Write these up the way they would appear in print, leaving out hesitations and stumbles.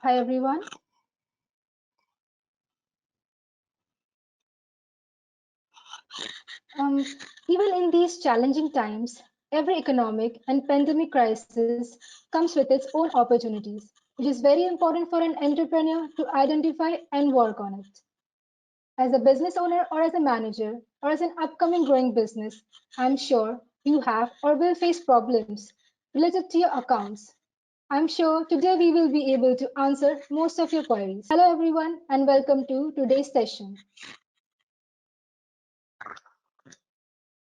Hi everyone. Um, Even in these challenging times, every economic and pandemic crisis comes with its own opportunities, which is very important for an entrepreneur to identify and work on it. As a business owner or as a manager or as an upcoming growing business, I'm sure you have or will face problems related to your accounts. I'm sure today we will be able to answer most of your queries. Hello everyone and welcome to today's session.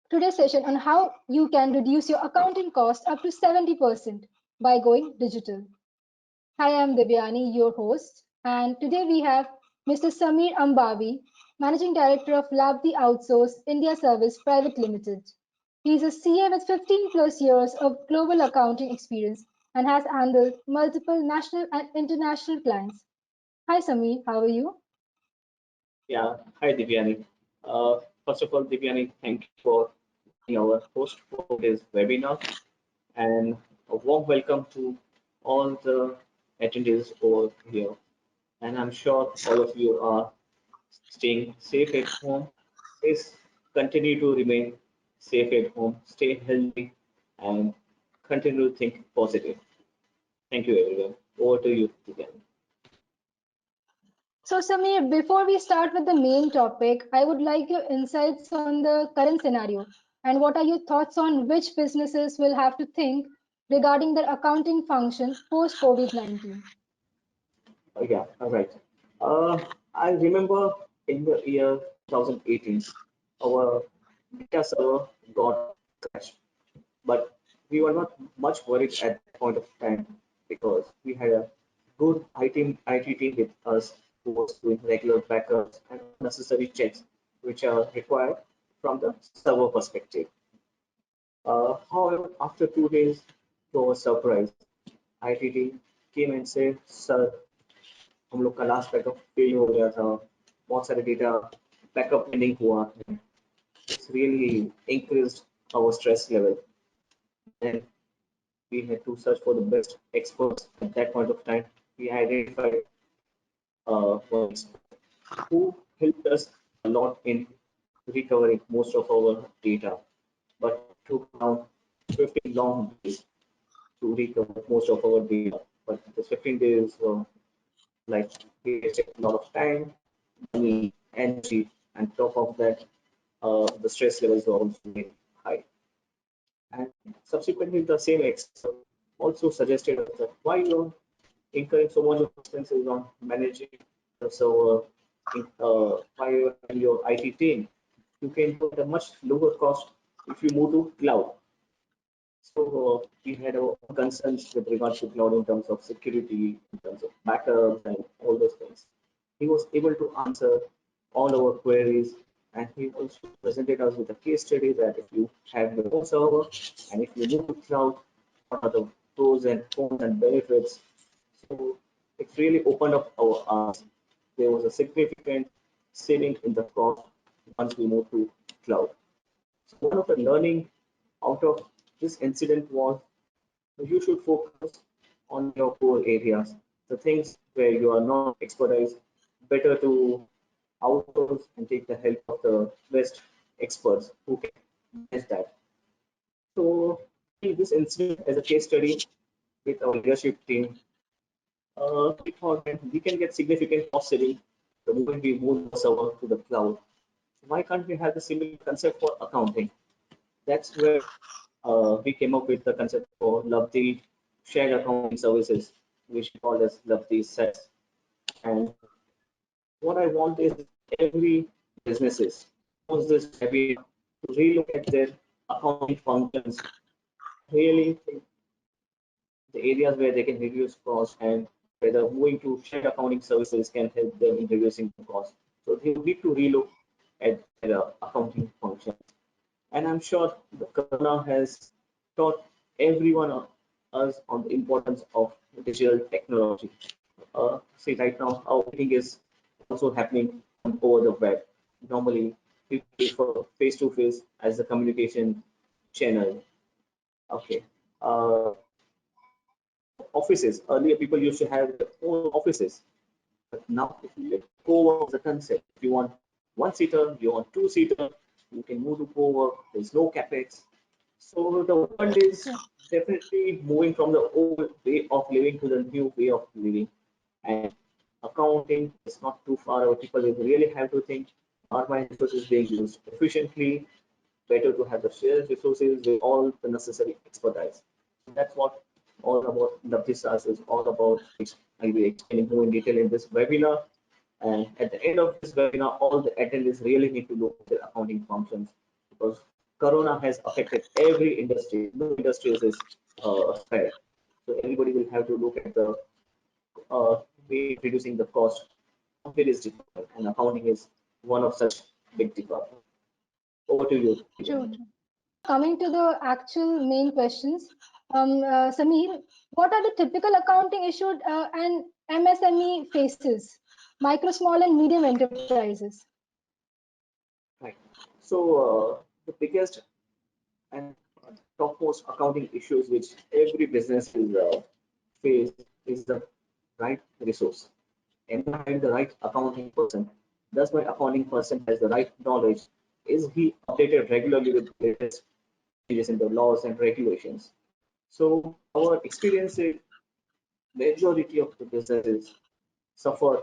Today's session on how you can reduce your accounting cost up to 70% by going digital. Hi, I'm Devyani, your host, and today we have Mr. Samir Ambavi, Managing Director of Labdi Outsource India Service Private Limited. He is a CA with 15 plus years of global accounting experience and has handled multiple national and international clients. Hi, Samir, how are you? Yeah, hi Divyani. First of all, Divyani, thank you for being our host for today's webinar and a warm welcome to all the attendees over here. And I'm sure all of you are staying safe at home. Please continue to remain safe at home, stay healthy, and continue to think positive. Thank you, everyone. Over to you, Divyani. So, Samir, before we start with the main topic, I would like your insights on the current scenario and what are your thoughts on which businesses will have to think regarding their accounting function post COVID-19. Yeah, all right. I remember in the year 2018, our data server got crashed, but we were not much worried at that point of time because we had a good IT team with us who was doing regular backups and necessary checks which are required from the server perspective. However, after 2 days, to our surprise, IT team came and said, "Sir, हम लोग का last backup fail हो गया था बहुत सारे data backup pending हुआ है it's really increased our stress level and we had to search for the best experts at that point of time we identified one expert who helped us a lot in recovering most of our data but it took around 15 long days to recover most of our data but the 15 days were like we wasted a lot of time money, energy, and top of that, the stress levels were also very high. And subsequently, the same expert also suggested us that why you're incurring so much of expenses on managing the server, why you and your IT team, you can do it at a much lower cost if you move to cloud. So we had our concerns with regards to cloud in terms of security, in terms of backups, and all those things. He was able to answer all our queries, and he also presented us with a case study that if you have your own server and if you move to cloud, what are the pros and cons and benefits. So it really opened up our eyes. There was a significant saving in the cost once we moved to cloud. So one of the learning out of this incident was you should focus on your core areas, the things where you are not expertise, better to outsource and take the help of the best experts who can manage that. So take this incident as a case study with our leadership team. We thought that we can get significant cost saving the moment we move the server to the cloud. Why can't we have the similar concept for accounting? That's where we came up with the concept for Lovely Shared Accounting Services, which we call as Lovely SaaS. And what I want is every businesses use this webinar to relook at their accounting functions, really think the areas where they can reduce costs and whether moving to shared accounting services can help them in reducing the cost. So they need to relook at their accounting function. And I'm sure the corona has taught everyone of us on the importance of digital technology. See, right now, our meeting is also happening over the web. Normally, people prefer face to face as the communication channel. Okay. offices. Earlier, people used to have their own offices, but now if you let co-work as a concept, if you want one seater, you want two seater, you can move to co-work. There's no capex. So the world is Yeah. definitely moving from the old way of living to the new way of living. And accounting is not too far away. People will really have to think, are my resources being used efficiently? Better to have the shared resources with all the necessary expertise. That's what all about the business is all about, which I'll be explaining more in detail in this webinar. And at the end of this webinar, all the attendees really need to look at their accounting functions because Corona has affected every industry. No industry is spared. So everybody will have to look at the way of reducing the cost of various departments, and accounting is one of such big departments. Over to you, True, Divya. true. Coming to the actual main questions, Samir, what are the typical accounting issues and MSME faces, micro, small, and medium enterprises? Right. So the biggest and topmost accounting issues which every business is face is the right resource. Am I hiring the right accounting person? Does my accounting person has the right knowledge? Is he updated regularly with the latest changes in the laws and regulations? So our experience is majority of the businesses suffer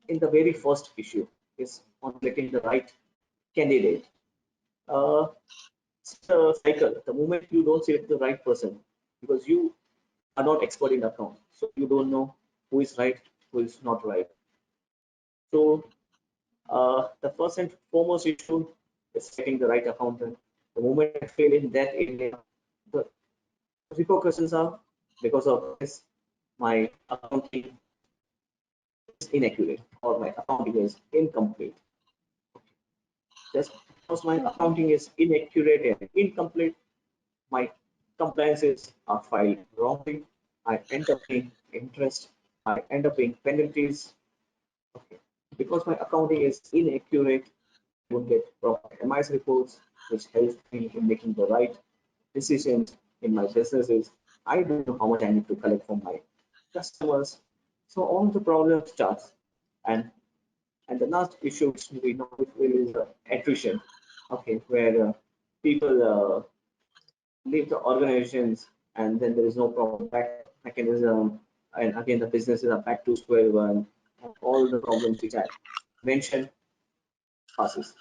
in the very first issue is on getting the right candidate. Uh, it's a cycle. The moment you don't select the right person, because you are not expert in account, so you don't know who is right, who is not right. So the first and foremost issue is selecting the right accountant. The moment I fail in that area, the repercussions are because of this, my accounting is inaccurate or my accounting is incomplete. Just because my True, true. accounting is inaccurate and incomplete, my compliances are filed wrongly. I end up paying interest. I end up paying penalties. Okay. Because my accounting is inaccurate, I won't get proper MIS reports, which helps me in making the right decisions in my businesses. I don't know how much I need to collect from my customers. So all the problem starts. And and the last issue which we know which will is attrition. Okay, where people leave the organizations and then there is no proper backup mechanism, and again the businesses are back to square one, and all the problems which I mentioned passes.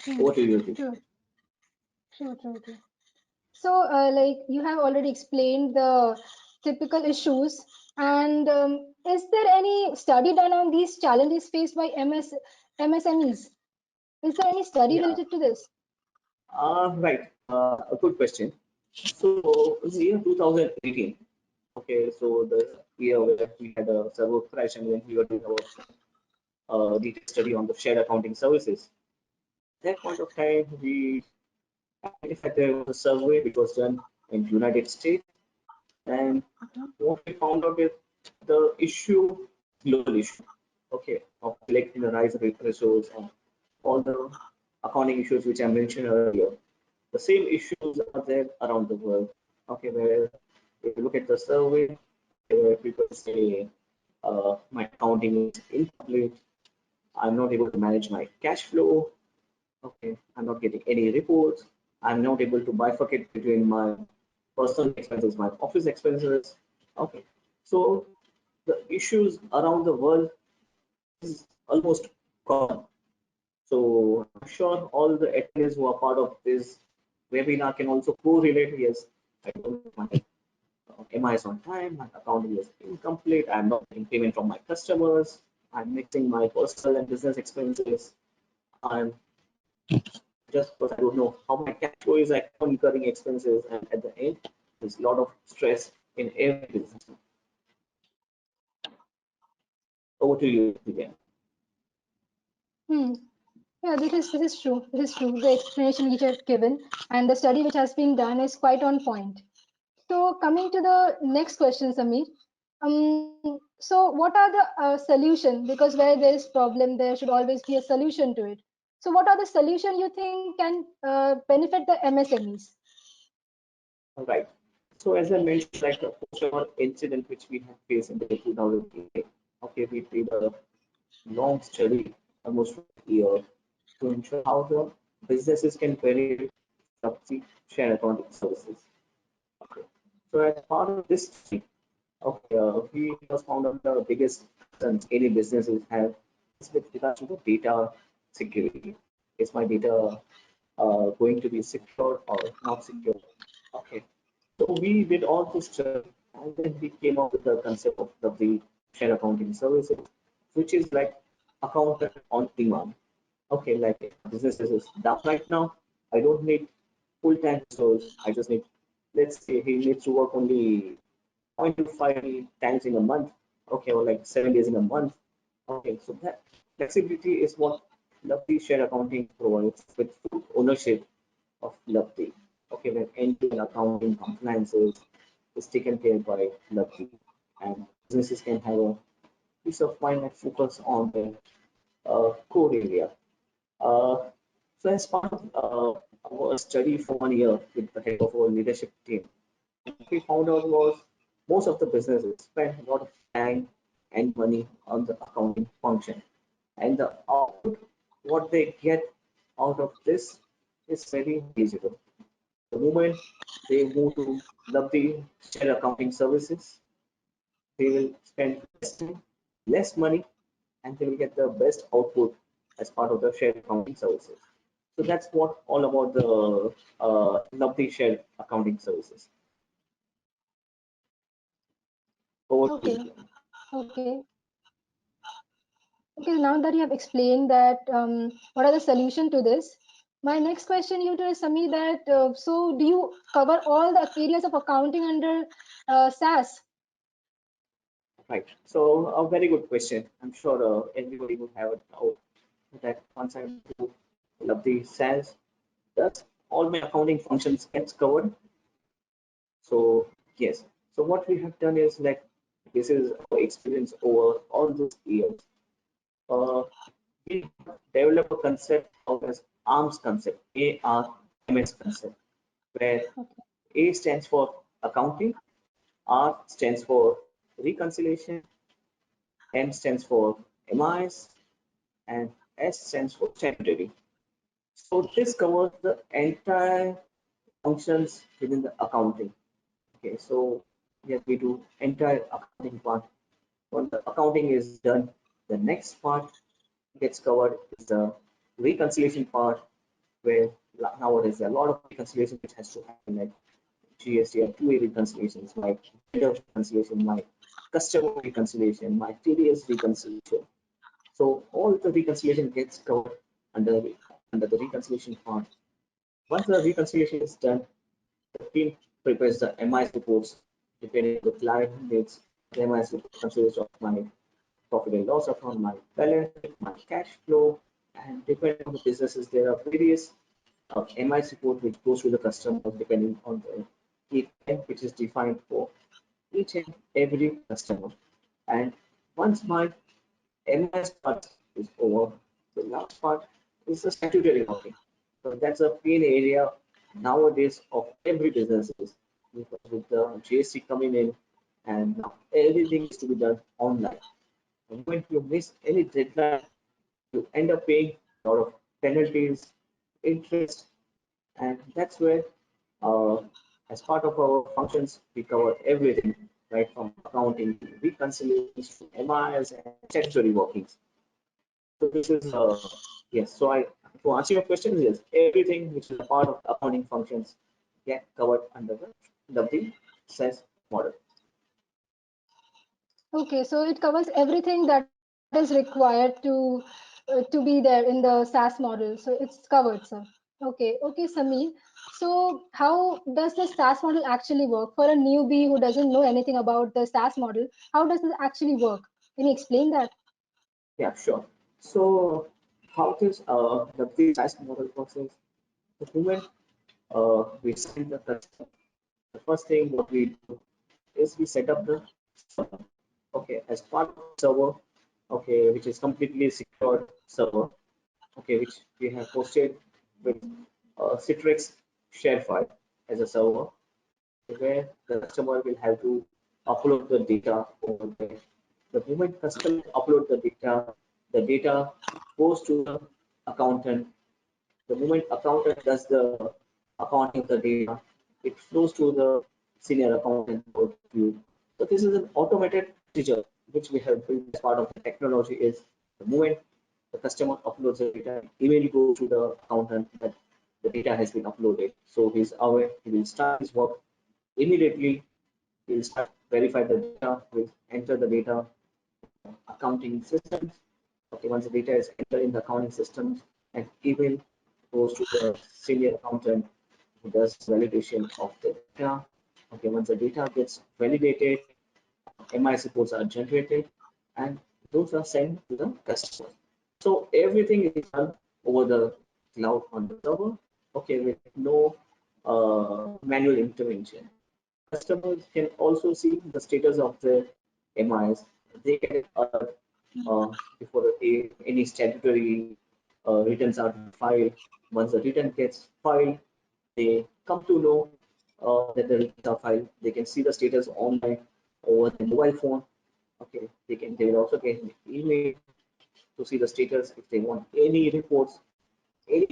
Hmm. Over to you, Divya. True, true, true, true. So, like you have already explained the typical issues, and is there any study done on these challenges faced by MSMEs? Is there any study Yeah, related to this? right. A good question. So in the year 2018, okay, so the year where we had a server crash and when we were doing our detailed study on the shared accounting services, at that point of time, we identified there was a survey which was done in United States, and Mhm. what we found out is the issue, global issue, okay, of selecting the right resource and all the accounting issues which I mentioned earlier. The same issues are there around the world. Okay, where if you look at the survey, where people say my accounting is incomplete, I'm not able to manage my cash flow. Okay, I'm not getting any reports. I'm not able to bifurcate between my personal expenses, my office expenses. Okay, so the issues around the world is almost common. So I'm sure all the attendees who are part of this webinar can also correlate. Yes, I don't have my MIs on time, my accounting is incomplete, I'm not getting payment from my customers, I'm mixing my personal and business expenses. I'm just because I don't know how my cash flow is, I'm incurring expenses, and at the end, there's a lot of stress in every business. Over to you again. Hmm. Yeah, this is true. This is true. The explanation which I've given and the study which has been done is quite on point. So coming to the next question, Samir. So what are the solution? Because where there is problem, there should always be a solution to it. So what are the solution you think can benefit the MSMEs? All right. So as I mentioned, like post our incident which we have faced in the 2008, okay, we did a long study, almost for a year, to ensure how the businesses can benefit from the share accounting services. Okay. So as part of this study, okay, we first found out the biggest concerns any businesses have is with regards to the data security. Is my data going to be secure or not secure? Okay. So we did all this study and then we came up with the concept of the share accounting services, which is like accountant on demand. Okay, like if business is down right now, I don't need full-time resource. I just need, let's say he needs to work only 0.25 times in a month. Okay, or like 7 days in a month. Okay, so that flexibility is what Lovely Share Accounting provides with full ownership of Lovely. Okay, when end-to-end accounting compliances is taken care by Lovely, and businesses can have a peace of mind and focus on their core area. Uh, so as part of our study for 1 year with the help of our leadership team, what we found out was most of the businesses spend a lot of time and money on the accounting function, and the output, what they get out of this, is very visible. The moment they move to Lovely Share Accounting Services, they will spend less time, less money, and they will get the best output as part of the shared accounting services. So that's what all about the Lovely shared accounting services. Over to you. Okay, okay. Okay, now that you have explained that, what are the solution to this? My next question you to is Sami that so do you cover all the areas of accounting under SAS? Right. So a very good question. I'm sure everybody will have a doubt that once I do Lovely SaaS, does all my accounting functions gets covered? So yes. So what we have done is like this is our experience over all these years. Uh, we develop a concept of as ARMS concept, ARMS concept, where Okay. A stands for accounting, R stands for reconciliation, M stands for MIS, and S stands for statutory. So this covers the entire functions within the accounting. Okay, so yes, we do entire accounting part. When the accounting is done, the next part gets covered is the reconciliation part, where nowadays there are a lot of reconciliation which has to happen, like GST and 2A reconciliations, my vendor reconciliation, my customer reconciliation, my TDS reconciliation. So all the reconciliation gets covered under under the reconciliation part. Once the reconciliation is done, the team prepares the MIS reports depending on the client needs. The MIS report consists of my profit and loss account, my balance sheet, my cash flow, and depending on the businesses, there are various MIS report which goes to the customer depending on the KPI which is defined for each and every customer. And once my MS part is over, the last part is the statutory reporting. So that's a pain area nowadays of every businesses because with the GST coming in and now everything is to be done online. And when you miss any deadline, you end up paying a lot of penalties, interest, and that's where uh, as part of our functions, we cover everything, right from accounting to reconciliations to MIS and statutory workings. So this is yes. So I to answer your question, yes, everything which is a part of accounting functions get covered under the SaaS model. Okay, so it covers everything that is required to be there in the SAS model. So it's covered, sir. Okay, okay, Sameer. So how does the SAS model actually work for a newbie who doesn't know anything about the SAS model? How does it actually work? Can you explain that? Yeah, sure. So how this the SaaS model works is the moment we send the customer, the first thing what we do is we set up the server. Okay, as part of the server, okay, which is completely secured server, okay, which we have hosted with Citrix share file as a server. where the customer will have to upload the data over there. The moment customer upload the data goes to the accountant. The moment accountant does the accounting of the data, it flows to the senior accountant for review. So this is an automated procedure which we have built as part of the technology. Is the moment the customer uploads the data, email goes to the accountant that the data has been uploaded. So he's aware, he will start his work immediately. He'll start verify the data, will enter the data accounting systems. Okay, once the data is entered in the accounting systems, an email goes to the senior accountant who does validation of the data. Okay, once the data gets validated, MIS reports are generated, and those are sent to the customer. So everything is done over the cloud on the server. Okay, with no manual intervention. Customers can also see the status of the MIs. They get alert before any statutory returns are filed. Once the return gets filed, they come to know that the returns are filed. They can see the status online over the mobile phone. Okay, they will also get an email to see the status if they want any reports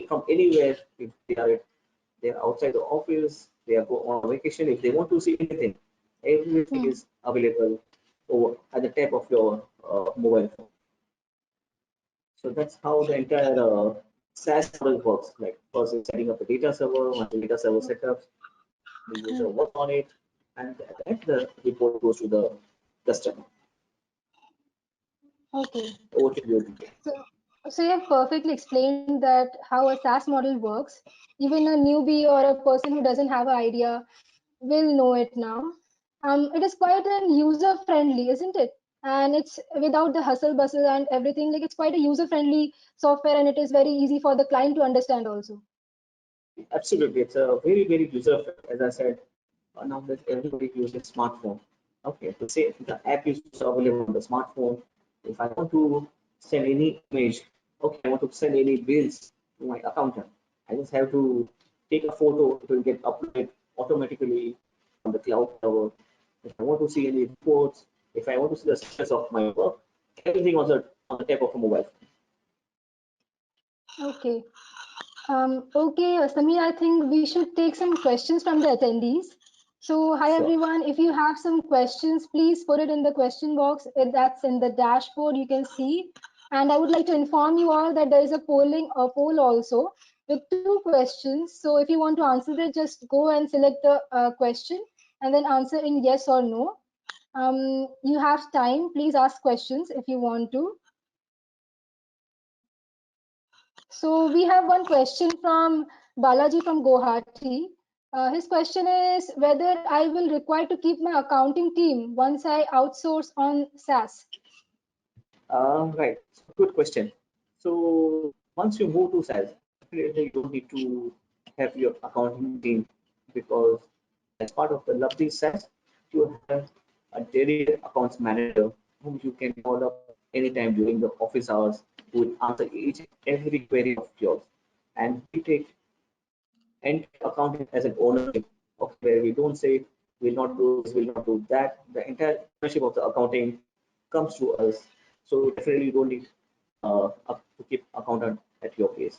from anywhere. If they're outside the office, they are go on vacation. If they want to see anything, everything Hmm. is available over at the tap of your mobile phone. So that's how the entire SaaS model works. Like first is setting up the data server. Once the data server set up, the user works on it, and at the end the report goes to the customer. Okay. Over to you, Divya. So, so you have perfectly explained that how a SaaS model works. Even a newbie or a person who doesn't have an idea will know it now. It is quite an user friendly, isn't it? And it's without the hustle bustle and everything. Like it's quite a user friendly software, and it is very easy for the client to understand also. Absolutely, it's a very user friendly. As I said, nowadays everybody uses smartphone. Okay, to say the app is also available on the smartphone. If I want to send any image, okay, I want to send any bills to my accountant, I just have to take a photo. It will get uploaded automatically on the cloud server. If I want to see any reports, if I want to see the status of my work, everything on the tap of a mobile phone. Okay. Okay, Samir, I think we should take some questions from the attendees. So, hi Sure. everyone. If you have some questions, please put it in the question box. That's in the dashboard. You can see. And I would like to inform you all that there is a poll also with two questions. So, if you want to answer that, just go and select the question and then answer in yes or no. You have time. Please ask questions if you want to. So we have one question from Balaji from Guwahati. His question is whether I will require to keep my accounting team once I outsource on SaaS. Right. So good question. So once you move to SaaS, definitely you don't need to have your accounting team because as part of the Lovely SaaS, you have a dedicated accounts manager whom you can call up anytime during the office hours who will answer each and every query of yours. And we take and accounting as an ownership of where we don't say we'll not do this, we'll not do that. The entire ownership of the accounting comes to us. So definitely you don't need to keep accountant at your place.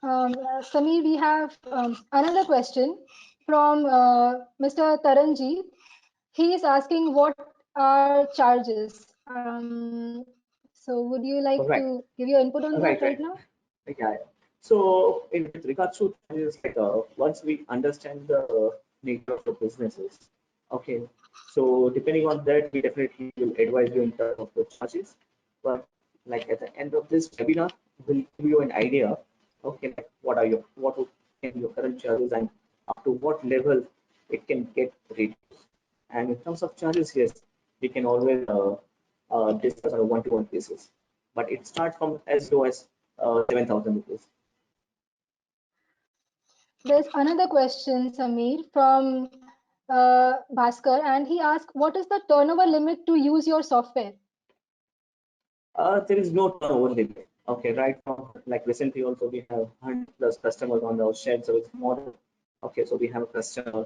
Samir, we have another question from Mr. Taranji. He is asking what are charges. So would you like Correct. to give your input on that Right, right right. now? Yeah. So in with regards to charges, like once we understand the nature of the businesses, okay. So depending on that, we definitely will advise you in terms of the charges. But like at the end of this webinar, we'll give you an idea. Okay, like what would can be your current charges and up to what level it can get reduced. And in terms of charges, yes, we can always discuss on a one-to-one basis. But it starts from as low as 7,000 rupees. There's another question, Samir, from Bhaskar, and he asked, "What is the turnover limit to use your software?" There is no turnover limit. Okay, right now, like recently also we have 100 plus customers on our shared service model. Okay, so we have a customer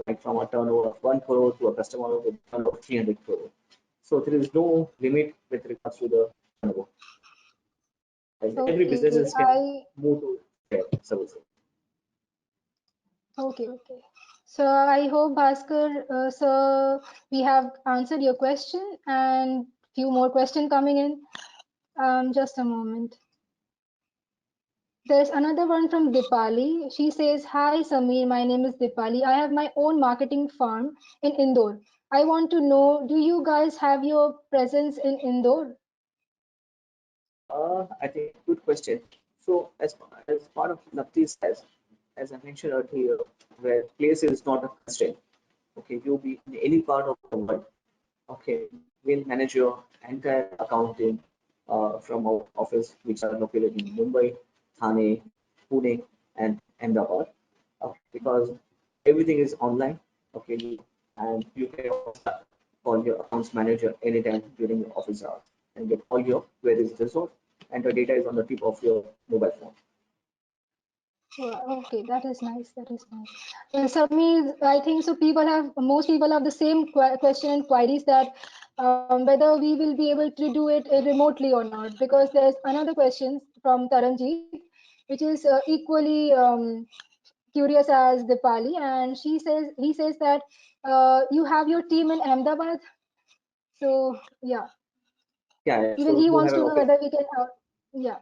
like from a turnover of 1 crore to a customer with a turnover of 300 crore. So there is no limit with regards to the turnover. And every Okay, businesses can move to their services. okay. So I hope Bhaskar, sir, we have answered your question and few more questions coming in. Just a moment. There's another one from Dipali. She says, "Hi Samir, my name is Dipali. I have my own marketing firm in Indore. I want to know, do you guys have your presence in Indore?" I think good question. So as part of Nafti says, as I mentioned earlier, where place is not a constraint. Okay, you'll be in any part of the world. Okay, we'll manage your entire accounting from our office, which are located in Mumbai, Thane, Pune, and Ahmedabad. Because everything is online. Okay, and you can also call your accounts manager anytime during your office hours and get all your queries resolved, and the data is on the tip of your mobile phone. Okay, that is nice. That is nice. Samir, I think so. Most people have the same question and queries that whether we will be able to do it remotely or not. Because there's another question from Taranjeet, which is equally curious as Dipali, and he says that you have your team in Ahmedabad. So yeah, Yeah, yeah. even So we he do wants have an to know office. whether we can. Yeah.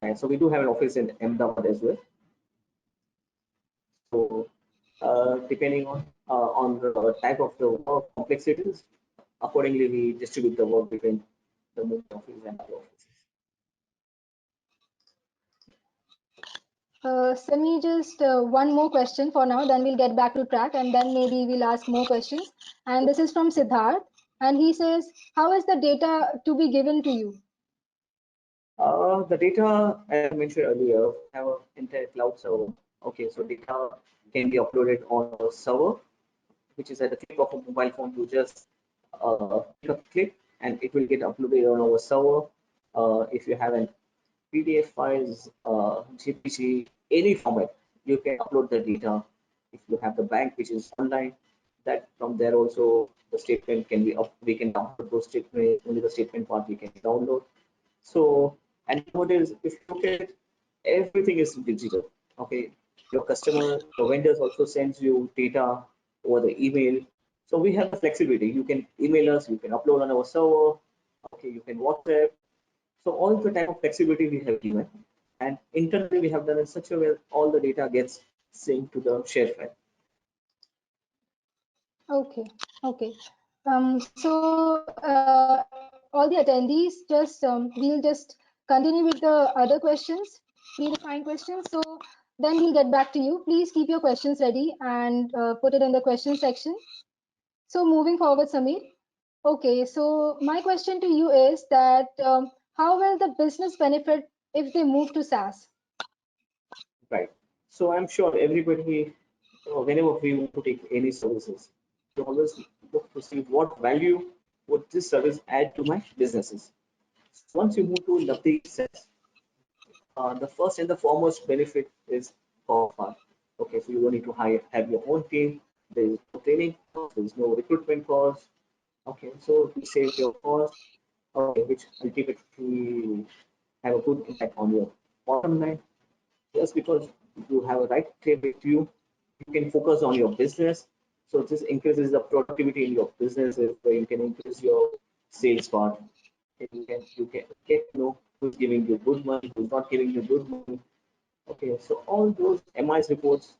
And so we do have an office in Ahmedabad as well. So depending on the type of the work complexities, accordingly we distribute the work between the Mumbai office and other offices. Semi, just one more question for now, then we'll get back to track and then maybe we'll ask more questions. And this is from Siddharth. And he says, how is the data to be given to you? The data, as I mentioned earlier, we have an entire cloud server. Okay, so data can be uploaded on a server, which is at the click of a mobile phone. You just take a click, and it will get uploaded on our server. If you have an PDF files, GPG, any format, you can upload the data. If you have the bank, which is online, that from there also the statement can be up. We can download those statements. Only the statement part we can download. So, and nowadays, if you look at it, everything is digital. Okay, your customer, your vendors also sends you data over the email. So we have the flexibility. You can email us, you can upload on our server. Okay, you can WhatsApp. So all the type of flexibility we have given, and internally we have done in such a way all the data gets synced to the share file. Okay, okay. So all the attendees, we'll just continue with the other questions, predefined questions. So then we'll get back to you. Please keep your questions ready and put it in the question section. So moving forward, Samir. Okay, so my question to you is that how will the business benefit if they move to SaaS? Right. So I'm sure everybody, whenever we want to take any services, we always look to see what value would this service add to my businesses. So once you move to Navdeep SaaS, the first and the foremost benefit is cost part. Okay, so you don't need to have your own team. There is no training cost, there is no recruitment cost. Okay, so you save your cost, okay, which ultimately have a good impact on your bottom line. Just because you have a right team with you, you can focus on your business. So this increases the productivity in your businesses where you can increase your sales part. And you can get to know who's giving you good money, who's not giving you good money. Okay, so all those MIS reports,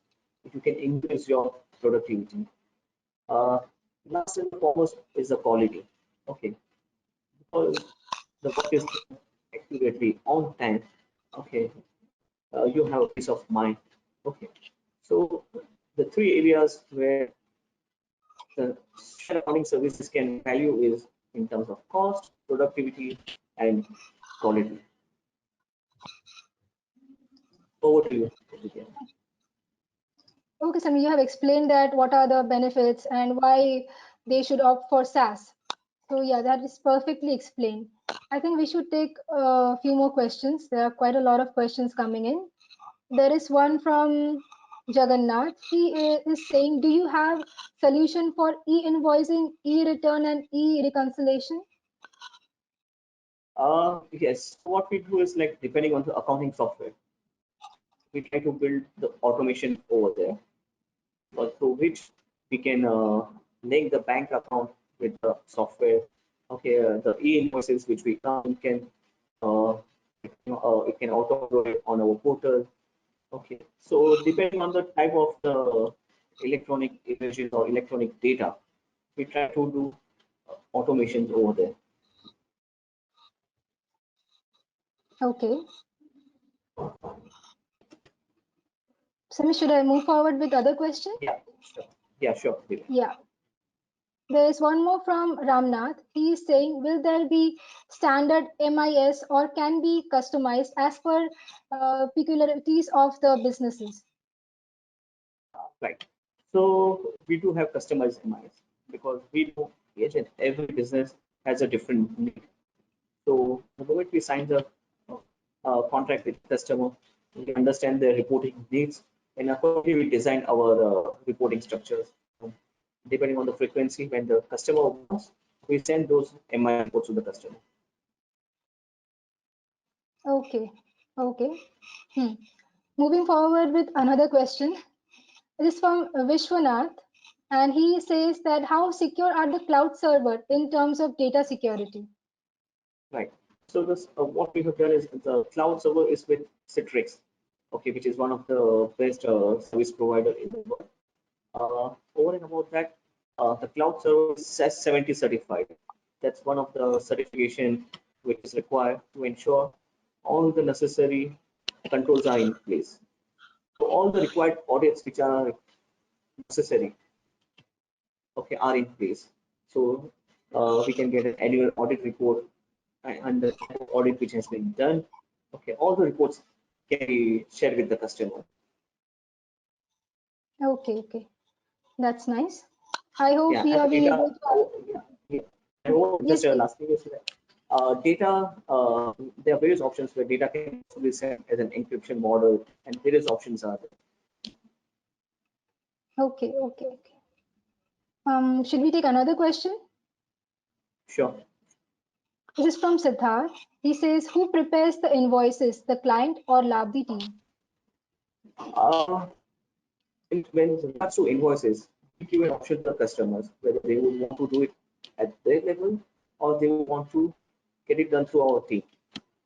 you can increase your productivity. Uh, Last and foremost is the quality. Okay, because the work is done accurately on time. Okay, you have a peace of mind. Okay, so the three areas where the shared accounting services can value is in terms of cost, productivity, and quality. Over to you, Vidya. Okay, Samir, you have explained that what are the benefits and why they should opt for SaaS. So yeah, that is perfectly explained. I think we should take a few more questions. There are quite a lot of questions coming in. There is one from Jagannath. He is saying, do you have solution for e-invoicing, e-return, and e-reconciliation? Yes. What we do is like depending on the accounting software, we try to build the automation over there, through which we can link the bank account with the software. Okay, the e-invoices which we can uh, it can auto upload on our portal. Okay, so depending on the type of the electronic images or electronic data, we try to do automations over there. Okay. Sami, should I move forward with other question? Yeah, sure. Yeah, sure. Divya. Yeah. There is one more from Ramnath. He is saying, will there be standard MIS or can be customized as per peculiarities of the businesses? Right. So we do have customized MIS because we know each and every business has a different need. So the moment we sign the contract with the customer, we understand their reporting needs, and accordingly we design our reporting structures. Depending on the frequency when the customer wants, we send those MI reports to the customer. Okay. Okay. Hmm. Moving forward with another question. It is from Vishwanath, and he says that how secure are the cloud server in terms of data security? Right. So this what we have done is the cloud server is with Citrix, okay, which is one of the best service provider in the world. Over and about that, the cloud server is SAS 70 certified. That's one of the certification which is required to ensure all the necessary controls are in place. So all the required audits which are necessary, okay, are in place. So we can get an annual audit report and the type of audit which has been done. Okay, all the reports can be shared with the customer. Okay, okay. That's nice. I hope Yeah, we and are the being data, able to. yeah, yeah. And what, Yes, just please. last thing is that data, there are various options where data can also be sent as an encryption model, and various options are there. Okay, okay, okay. Should we take another question? Sure. This is from Siddharth. He says, who prepares the invoices, the client or Labdi team? Uh, when it regards to invoices, we give an option to the customers whether they would want to do it at their level or they would want to get it done through our team.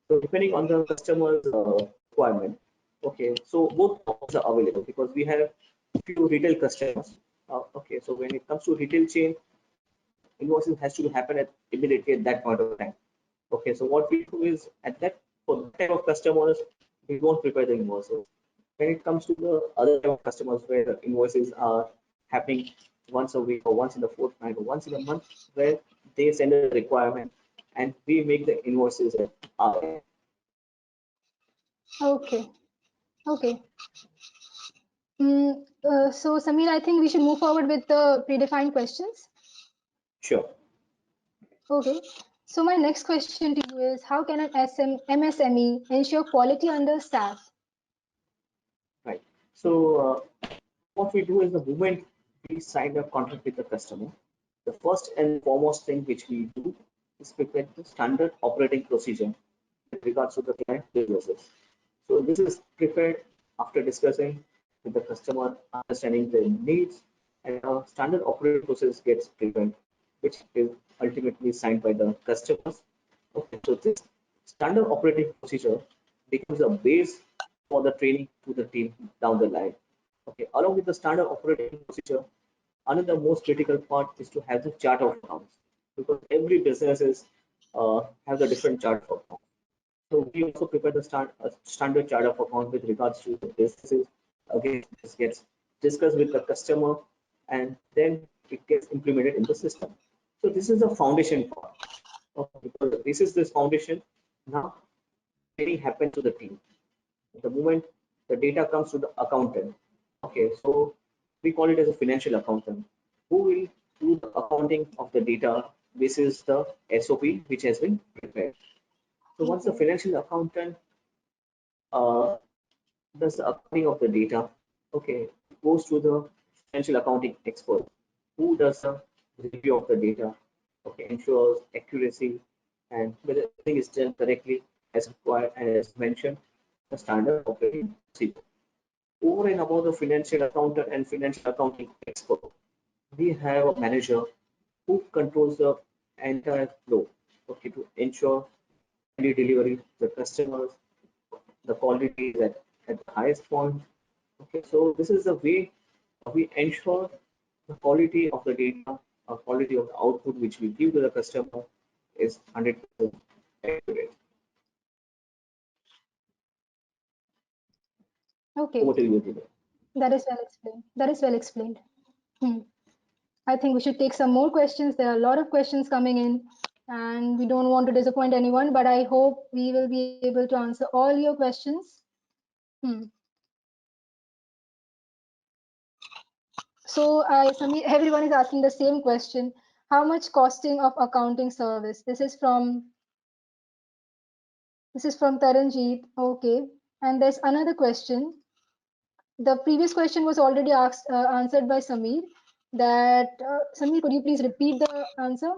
So depending on the customer's requirement, okay, so both options are available because we have few retail customers. Okay, so when it comes to retail chain, invoicing has to happen at immediately at that point of time. Okay, so what we do is at that for that type of customers, we don't prepare the invoices. When it comes to the other type of customers where the invoices are happening once a week or once in the fortnight or once in a month, where they send a requirement and we make the invoices at our end. Okay, okay. So, Samir, I think we should move forward with the predefined questions. Sure. Okay. So, my next question to you is, how can an MSME ensure quality under SaaS? Right. So what we do is the moment we sign a contract with the customer, the first and foremost thing which we do is prepare the standard operating procedure with regards to the client businesses. So this is prepared after discussing with the customer, understanding their needs, and a standard operating process gets prepared, which is ultimately signed by the customers. Okay, so this standard operating procedure becomes a base for the training to the team down the line. Okay, along with the standard operating procedure, another most critical part is to have the chart of accounts because every business is have the different chart of accounts. So we also prepare the standard chart of account with regards to the businesses. Again, this gets discussed with the customer and then it gets implemented in the system. So this is the foundation part. Okay, because this is this foundation. Now training happens to the team. The moment the data comes to the accountant, okay, so we call it as a financial accountant who will do the accounting of the data. This is the SOP which has been prepared. So once the Okay. financial accountant uh, does the accounting of the data, Okay, goes to the financial accounting expert who does a review of the data, okay, ensures accuracy and whether everything is done correctly as required and as mentioned, the standard operating procedure. Over and above the financial accountant and financial accounting expert, we have a manager who controls the entire flow, okay, to ensure timely delivery to the customers, the quality is at the highest point. Okay, so this is the way we ensure the quality of the data, or quality of the output which we give to the customer is 100% accurate. Over Okay, to you today. that is well explained. That is well explained. Hmm. I think we should take some more questions. There are a lot of questions coming in, and we don't want to disappoint anyone, but I hope we will be able to answer all your questions. Hmm. Everyone is asking the same question. How much costing of accounting service? This is from Taranjeet. Okay. And there's another question. The previous question was already answered by Samir. Samir, could you please repeat the answer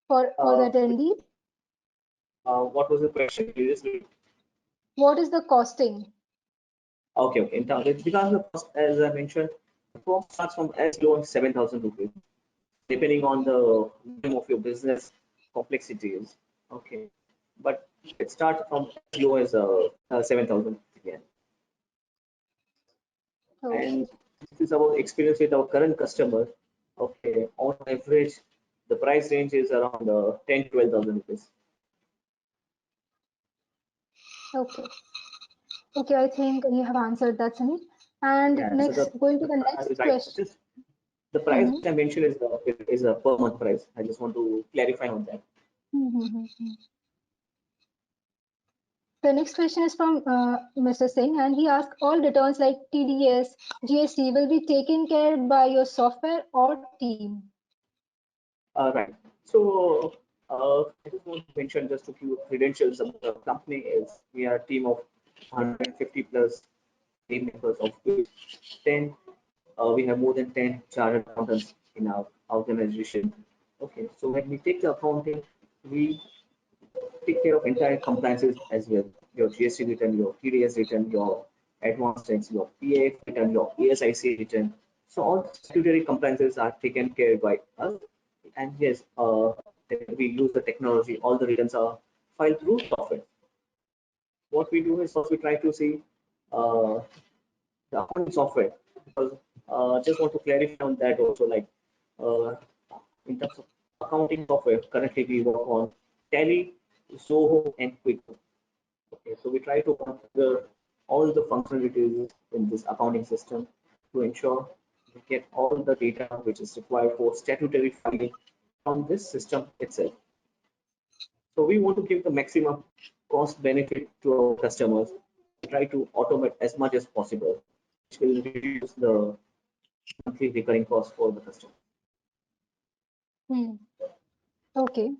for the Uh, attendee? what was the question previously? What is the costing? Okay, okay. In terms, because the cost, as I mentioned, the cost starts from as low as 7,000 rupees, depending on the name of your business complexities. Okay, but it starts from as low as 7,000 again. Okay. And this is our experience with our current customers. Okay, on average, the price range is around 10 to 12,000 rupees. Okay. Okay, I think you have answered that, Samir. And Yeah, so next, going to the next right, question. just the price Mhm. which I mentioned is a per month price. I just want to clarify on that. Mhm. The next question is from Mr. Singh, and he asked, all returns like TDS, GST will be taken care by your software or team? Right. So I just want to mention just a few credentials of the company is we are a team of 150 plus team members of which 10 we have more than 10 chartered accountants in our organization. Okay, so when we take the accounting, we take care of entire compliances as well. Your GST return, your TDS return, your advanced tax, your PAF return, your ESIC return. So all statutory compliances are taken care by us. And yes, we use the technology. All the returns are filed through software. What we do is first we try to see uh, the accounting software because just want to clarify on that also like uh, in terms of accounting software currently we work on Tally, Zoho and QuickBooks. Okay, so we try to configure all the functionalities in this accounting system to ensure we get all the data which is required for statutory filing from this system itself. So we want to give the maximum cost benefit to our customers. Try to automate as much as possible, which will reduce the monthly recurring cost for the customer. Hmm. Okay.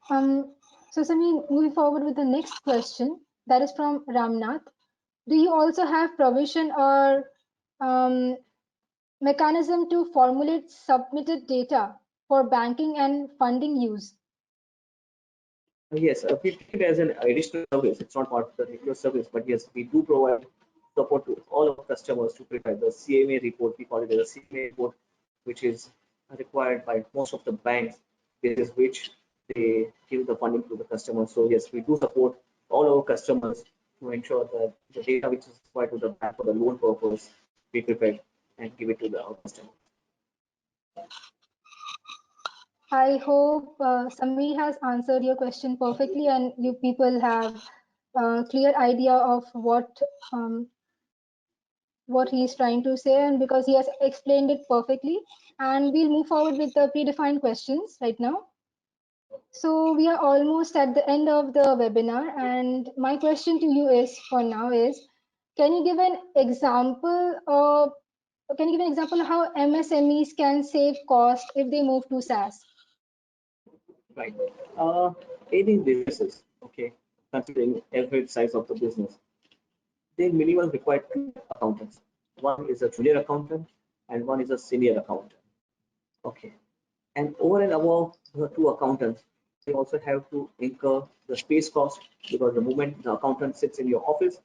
Um, so Samir, moving forward with the next question, that is from Ramnath. Do you also have provision or um, mechanism to formulate submitted data for banking and funding use? Yes, we take it as an additional service. It's not part of the regular service, but yes, we do provide support to all our customers to prepare the CMA report. We call it as a CMA report, which is required by most of the banks. This is which they give the funding to the customers. So yes, we do support all our customers to ensure that the data which is required to the bank for the loan purpose, we prepare and give it to our customer. I hope Samir has answered your question perfectly and you people have a clear idea of what he is trying to say, and because he has explained it perfectly. And we'll move forward with the predefined questions right now. So we are almost at the end of the webinar, and my question to you is for now is, can you give an example of how MSMEs can save cost if they move to SaaS? Right. Uh, Any businesses, okay, considering every size of the business. they minimum require two accountants. One is a junior accountant and one is a senior accountant. Okay. And over and above the two accountants, they also have to incur the space cost because the moment the accountant sits in your office,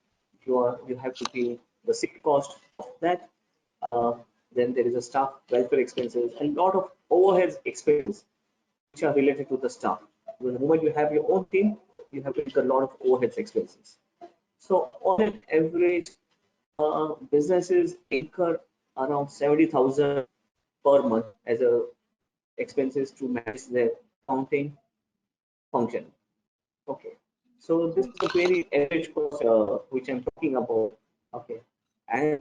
you have to pay the sick cost of that. Uh, then there is a staff welfare expenses and a lot of overhead expenses which are related to the staff. Because the moment you have your own team, you have to incur a lot of overhead expenses. So on an average, businesses incur around 70,000 per month as a expenses to manage their accounting function. Okay, so this is the very average cost which I'm talking about. Okay, and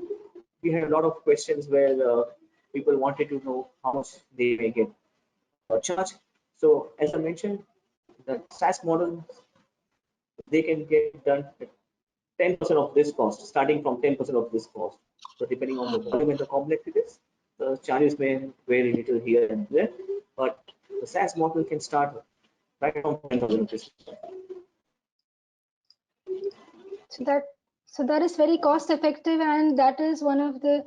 we had a lot of questions where people wanted to know how much they may get charged. So as I mentioned, the SaaS model they can get done at 10% of this cost, starting from 10% of this cost. So depending on the volume and the complexities, the charges may vary little here and there, but the SaaS model can start right from 10,000 rupees. So that is very cost effective, and that is one of the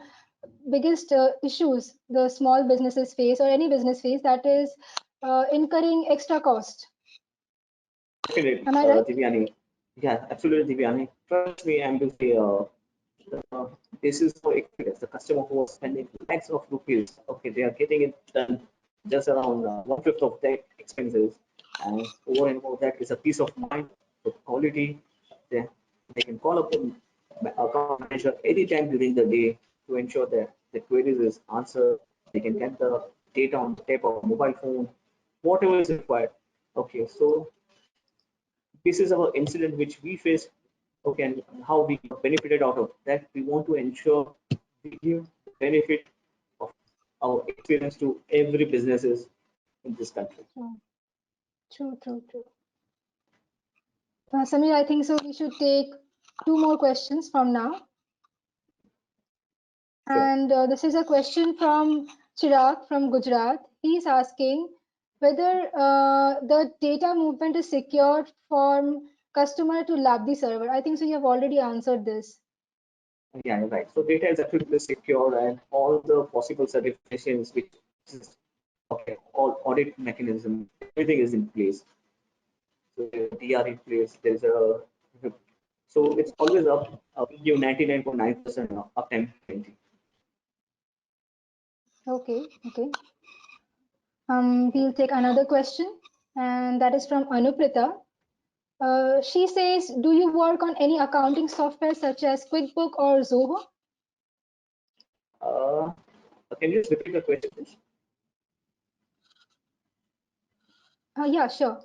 biggest issues the small businesses face, or any business face, that is incurring extra cost. Definitely, Am I right? Divyani. Yeah, absolutely, Divyani. Trust me, I'm to say, this is for experience. The customer who was spending lakhs of rupees, okay, they are getting it done just around one-fifth of their expenses, and over and over that is a peace of mind with quality. They, they can call up the account manager anytime during the day to ensure that the queries is answered. They can get the data on the tap of mobile phone, whatever is required. Okay, so this is our incident which we faced. Okay, and how we benefited out of that. We want to ensure we give the benefit of our experience to every businesses in this country. True, true. Samir, I think so. We should take two more questions from now. Sure. And this is a question from Chirag from Gujarat. He's asking whether the data movement is secured from customer to Labdi server. I think so. You have already answered this. Yeah, right. So data is absolutely secure and all the possible certifications which is okay, all audit mechanism, everything is in place. So there is DR in place. There is a so it's always up. We give 99.9% uptime guarantee. Okay. We'll take another question, and that is from Anuprita. She says, do you work on any accounting software such as QuickBook or Zoho? Uh, can you just repeat the question, please? Yeah, sure.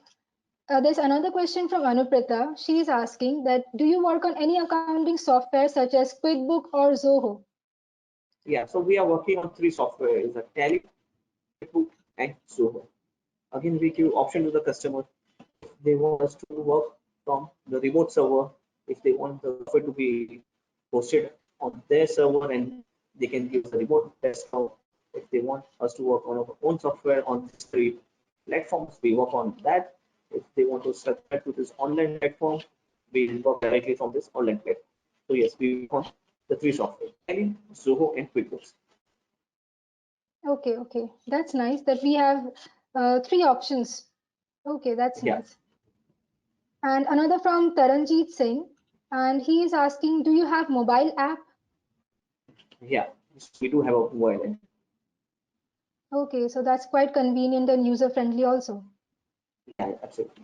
There's another question from Anuprita. She is asking that, do you work on any accounting software such as QuickBook or Zoho? Yeah, so we are working on three software: is a Tally, QuickBook, and Zoho. Again, we give option to the customer. If they want us to work from the remote server, if they want the software to be hosted on their server and they can use the remote desktop. If they want us to work on our own software on these three platforms, we work on that. If they want to subscribe to this online platform, we will work directly from this online platform. So yes, we work on the three software: Tally, Zoho, and QuickBooks. Okay. That's nice that we have three options. Okay, that's Yeah, nice. And another from Taranjeet Singh, and he is asking, do you have mobile app? yeah. We do have a mobile app. Okay, so that's quite convenient and user friendly also. Yeah, absolutely.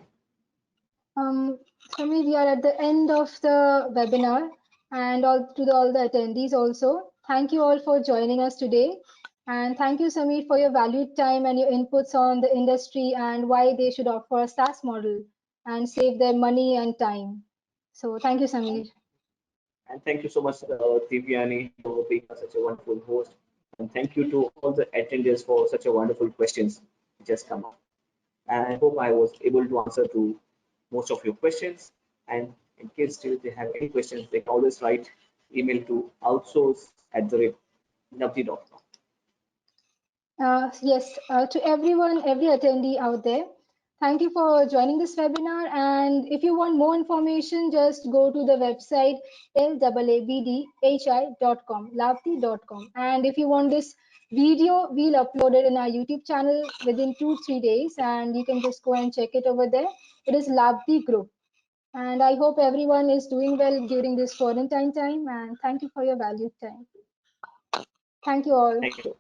Samir, we are at the end of the webinar, and all the attendees also. Thank you all for joining us today. And thank you, Samir, for your valued time and your inputs on the industry and why they should opt for a SaaS model and save their money and time. So thank you, Samir. And thank you so much, Divyani, for being such a wonderful host. And thank you to all the attendees for such a wonderful questions which has come up. And I hope I was able to answer to most of your questions. And in case still they have any questions, they can always write email to outsource@navji.com. Yes, to everyone, every attendee out there, Thank you for joining this webinar. And if you want more information, just go to the website labdhi.com, lavdi.com. And if you want this video, we'll upload it in our YouTube channel within 2-3 days, and you can just go and check it over there. It is Lavdi Group. And I hope everyone is doing well during this quarantine time. And thank you for your valued time. Thank you all. Thank you.